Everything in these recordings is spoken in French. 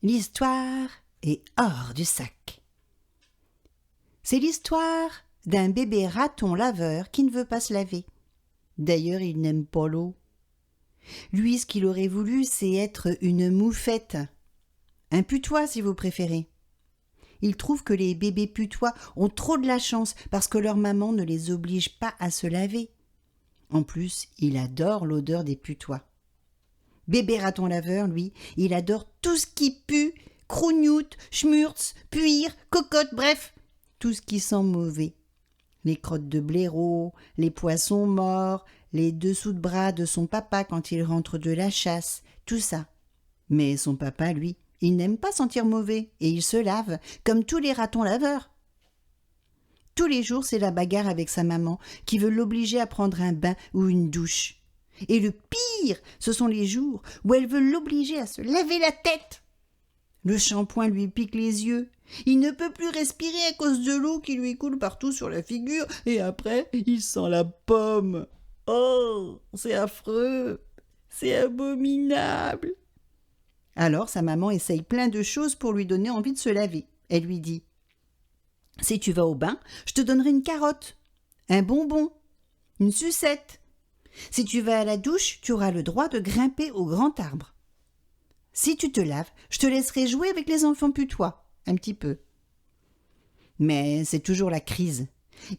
L'histoire est hors du sac. C'est l'histoire d'un bébé raton laveur qui ne veut pas se laver. D'ailleurs, il n'aime pas l'eau. Lui, ce qu'il aurait voulu, c'est être une moufette. Un putois, si vous préférez. Il trouve que les bébés putois ont trop de la chance parce que leur maman ne les oblige pas à se laver. En plus, il adore l'odeur des putois. Bébé raton laveur, lui, il adore tout ce qui pue, crougnoute, schmurtz, puire, cocotte, bref, tout ce qui sent mauvais. Les crottes de blaireau, les poissons morts, les dessous de bras de son papa quand il rentre de la chasse, tout ça. Mais son papa, lui, il n'aime pas sentir mauvais et il se lave, comme tous les ratons laveurs. Tous les jours, c'est la bagarre avec sa maman qui veut l'obliger à prendre un bain ou une douche. Et le pire, ce sont les jours où elle veut l'obliger à se laver la tête. Le shampoing lui pique les yeux. Il ne peut plus respirer à cause de l'eau qui lui coule partout sur la figure. Et après, il sent la pomme. Oh, c'est affreux. C'est abominable. Alors, sa maman essaye plein de choses pour lui donner envie de se laver. Elle lui dit « Si tu vas au bain, je te donnerai une carotte, un bonbon, une sucette. Si tu vas à la douche, tu auras le droit de grimper au grand arbre. Si tu te laves, je te laisserai jouer avec les enfants putois, un petit peu. » Mais c'est toujours la crise.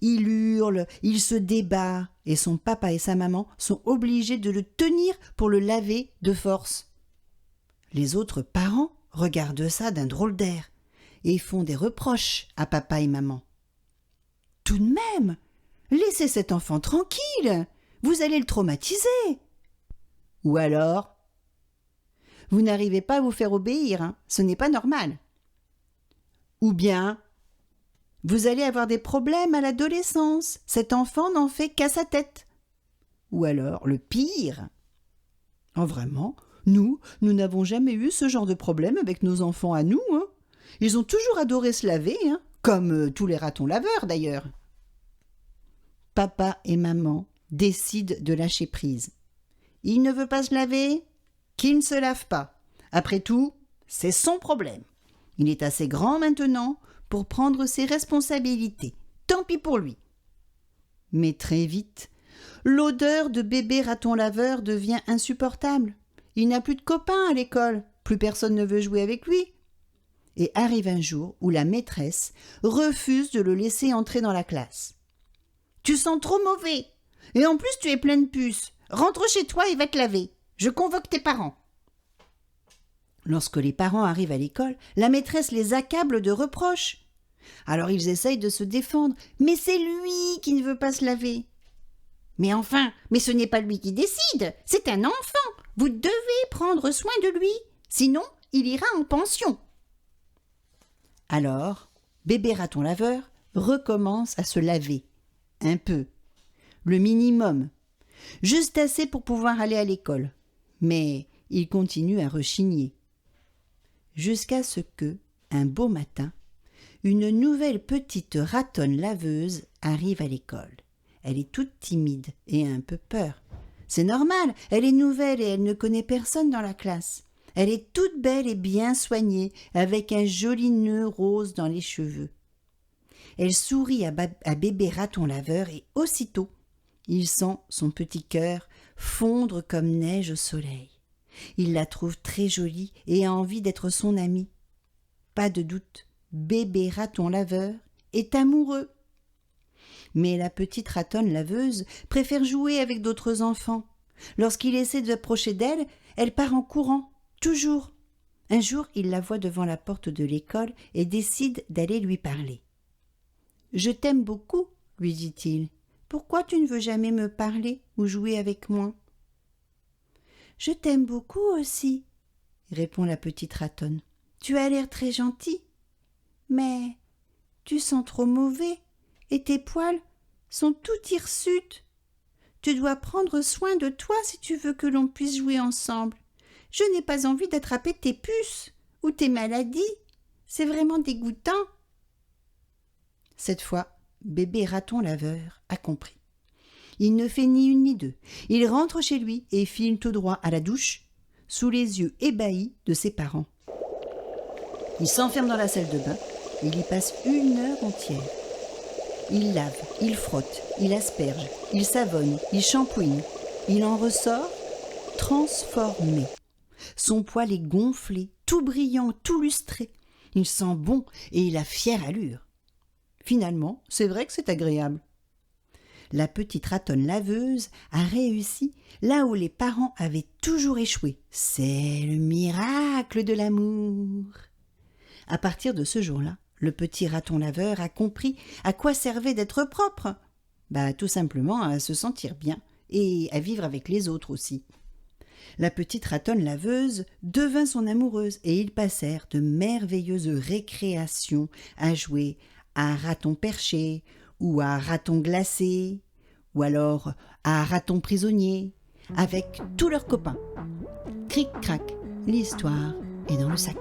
Il hurle, il se débat, et son papa et sa maman sont obligés de le tenir pour le laver de force. Les autres parents regardent ça d'un drôle d'air et font des reproches à papa et maman. « Tout de même, laissez cet enfant tranquille, vous allez le traumatiser. » Ou alors « Vous n'arrivez pas à vous faire obéir, hein, ce n'est pas normal. » Ou bien « Vous allez avoir des problèmes à l'adolescence, cet enfant n'en fait qu'à sa tête. » Ou alors le pire. « Oh vraiment, nous n'avons jamais eu ce genre de problème avec nos enfants à nous, hein. Ils ont toujours adoré se laver, hein, comme tous les ratons laveurs d'ailleurs. » Papa et maman décident de lâcher prise. Il ne veut pas se laver, qu'il ne se lave pas. Après tout, c'est son problème. Il est assez grand maintenant pour prendre ses responsabilités. Tant pis pour lui. Mais très vite, l'odeur de bébé raton laveur devient insupportable. Il n'a plus de copains à l'école, plus personne ne veut jouer avec lui. Et arrive un jour où la maîtresse refuse de le laisser entrer dans la classe. « Tu sens trop mauvais, et en plus tu es plein de puces. Rentre chez toi et va te laver. Je convoque tes parents. » Lorsque les parents arrivent à l'école, la maîtresse les accable de reproches. Alors ils essayent de se défendre, mais c'est lui qui ne veut pas se laver. « Mais enfin, mais ce n'est pas lui qui décide, c'est un enfant. Vous devez prendre soin de lui, sinon il ira en pension. » Alors, bébé raton laveur recommence à se laver, un peu, le minimum, juste assez pour pouvoir aller à l'école. Mais il continue à rechigner. Jusqu'à ce que, un beau matin, une nouvelle petite ratonne laveuse arrive à l'école. Elle est toute timide et a un peu peur. C'est normal, elle est nouvelle et elle ne connaît personne dans la classe. Elle est toute belle et bien soignée, avec un joli nœud rose dans les cheveux. Elle sourit à bébé raton laveur et aussitôt, il sent son petit cœur fondre comme neige au soleil. Il la trouve très jolie et a envie d'être son amie. Pas de doute, bébé raton laveur est amoureux. Mais la petite ratonne laveuse préfère jouer avec d'autres enfants. Lorsqu'il essaie d'approcher d'elle, elle part en courant. Toujours. Un jour, il la voit devant la porte de l'école et décide d'aller lui parler. « Je t'aime beaucoup, » lui dit-il. « Pourquoi tu ne veux jamais me parler ou jouer avec moi ?»« Je t'aime beaucoup aussi, » répond la petite ratonne. « Tu as l'air très gentil, mais tu sens trop mauvais et tes poils sont tout hirsutes. Tu dois prendre soin de toi si tu veux que l'on puisse jouer ensemble. Je n'ai pas envie d'attraper tes puces ou tes maladies. C'est vraiment dégoûtant. » Cette fois, bébé raton laveur a compris. Il ne fait ni une ni deux. Il rentre chez lui et file tout droit à la douche, sous les yeux ébahis de ses parents. Il s'enferme dans la salle de bain et il y passe 1 heure entière. Il lave, il frotte, il asperge, il savonne, il shampooine. Il en ressort transformé. Son poil est gonflé, tout brillant, tout lustré. Il sent bon et il a fière allure. Finalement, c'est vrai que c'est agréable. La petite ratonne laveuse a réussi là où les parents avaient toujours échoué. C'est le miracle de l'amour. À partir de ce jour-là, le petit raton laveur a compris à quoi servait d'être propre. Tout simplement à se sentir bien et à vivre avec les autres aussi. La petite ratonne laveuse devint son amoureuse et ils passèrent de merveilleuses récréations à jouer à raton perché ou à raton glacé ou alors à raton prisonnier avec tous leurs copains. Cric-crac, l'histoire est dans le sac.